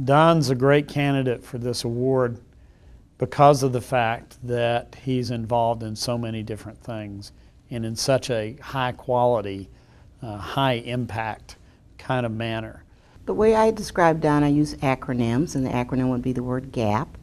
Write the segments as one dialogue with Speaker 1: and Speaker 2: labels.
Speaker 1: Don's a great candidate for this award because of the fact that he's involved in so many different things and in such a high quality, high impact kind of manner.
Speaker 2: The way I describe Don, I use acronyms, and the acronym would be the word GAP.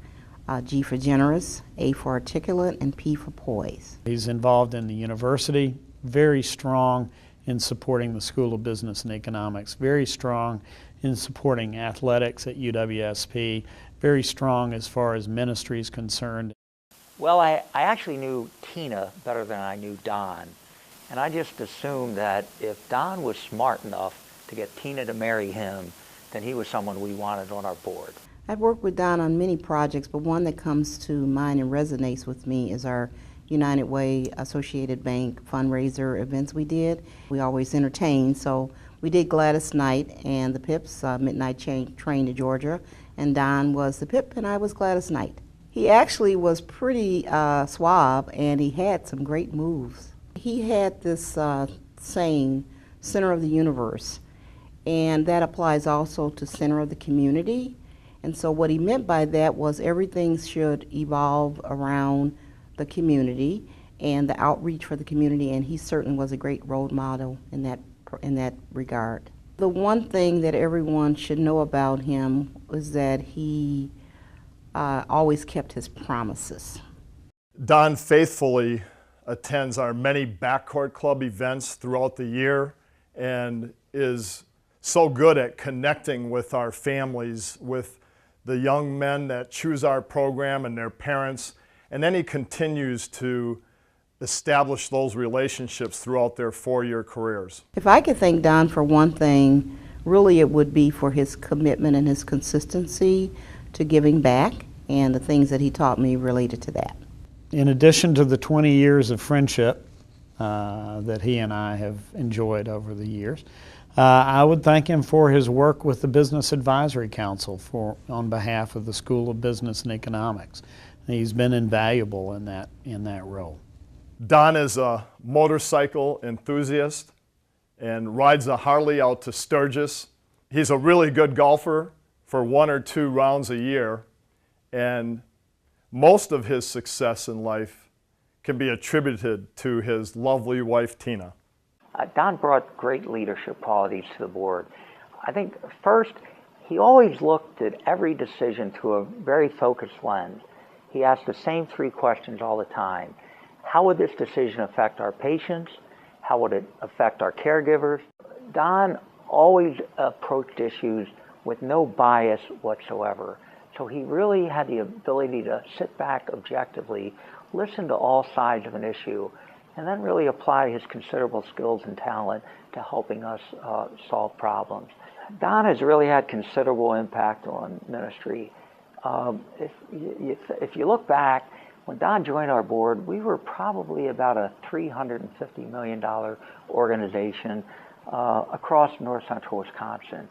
Speaker 2: G for generous, A for articulate, and P for poise.
Speaker 1: He's involved in the university, very strong in supporting the School of Business and Economics, very strong in supporting athletics at UWSP, very strong as far as ministry is concerned.
Speaker 3: Well, I actually knew Tina better than I knew Don, and I just assumed that if Don was smart enough to get Tina to marry him, then he was someone we wanted on our board.
Speaker 2: I've worked with Don on many projects, but one that comes to mind and resonates with me is our United Way Associated Bank fundraiser events we did. We always entertain, so we did Gladys Knight and the Pips, Midnight Train to Georgia, and Don was the Pip and I was Gladys Knight. He actually was pretty suave, and he had some great moves. He had this saying, center of the universe, and that applies also to center of the community. And so what he meant by that was everything should evolve around the community and the outreach for the community, and he certainly was a great role model in that regard. The one thing that everyone should know about him was that he always kept his promises.
Speaker 4: Don faithfully attends our many backcourt club events throughout the year and is so good at connecting with our families, with the young men that choose our program and their parents, and then he continues to establish those relationships throughout their 4-year careers.
Speaker 2: If I could thank Don for one thing, really it would be for his commitment and his consistency to giving back and the things that he taught me related to that.
Speaker 1: In addition to the 20 years of friendship that he and I have enjoyed over the years, I would thank him for his work with the Business Advisory Council on behalf of the School of Business and Economics. He's been invaluable in that role.
Speaker 4: Don is a motorcycle enthusiast and rides a Harley out to Sturgis. He's a really good golfer for 1 or 2 rounds a year, and most of his success in life can be attributed to his lovely wife, Tina.
Speaker 3: Don brought great leadership qualities to the board. I think first, he always looked at every decision through a very focused lens. He asked the same 3 questions all the time. How would this decision affect our patients? How would it affect our caregivers? Don always approached issues with no bias whatsoever. So he really had the ability to sit back objectively, listen to all sides of an issue, and then really apply his considerable skills and talent to helping us solve problems. Don has really had considerable impact on ministry. If you look back, when Don joined our board, we were probably about a $350 million organization across north central Wisconsin.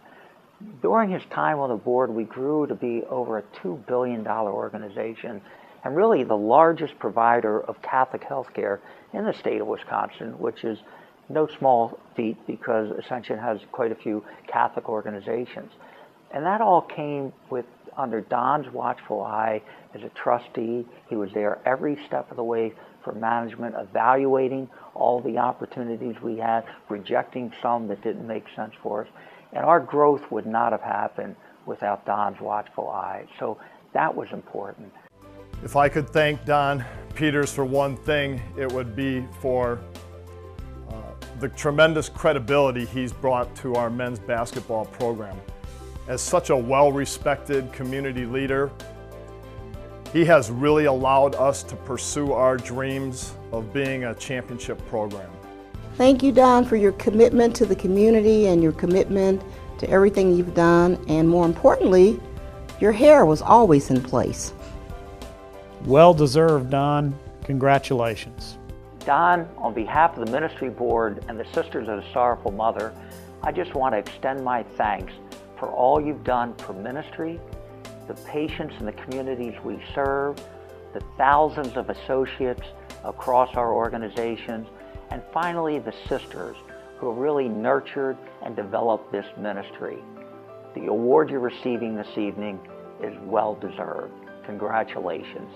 Speaker 3: During his time on the board, we grew to be over a $2 billion organization, and really the largest provider of Catholic health care in the state of Wisconsin, which is no small feat because Ascension has quite a few Catholic organizations. And that all came under Don's watchful eye as a trustee. He was there every step of the way for management, evaluating all the opportunities we had, rejecting some that didn't make sense for us. And our growth would not have happened without Don's watchful eye. So that was important.
Speaker 4: If I could thank Don Peters for one thing, it would be for the tremendous credibility he's brought to our men's basketball program. As such a well-respected community leader, he has really allowed us to pursue our dreams of being a championship program.
Speaker 2: Thank you, Don, for your commitment to the community and your commitment to everything you've done, and more importantly, your hair was always in place.
Speaker 1: Well deserved, Don. Congratulations.
Speaker 3: Don, on behalf of the ministry board and the Sisters of the Sorrowful Mother, I just want to extend my thanks for all you've done for ministry, the patients and the communities we serve, the thousands of associates across our organizations, and finally the sisters who really nurtured and developed this ministry. The award you're receiving this evening is well deserved. Congratulations.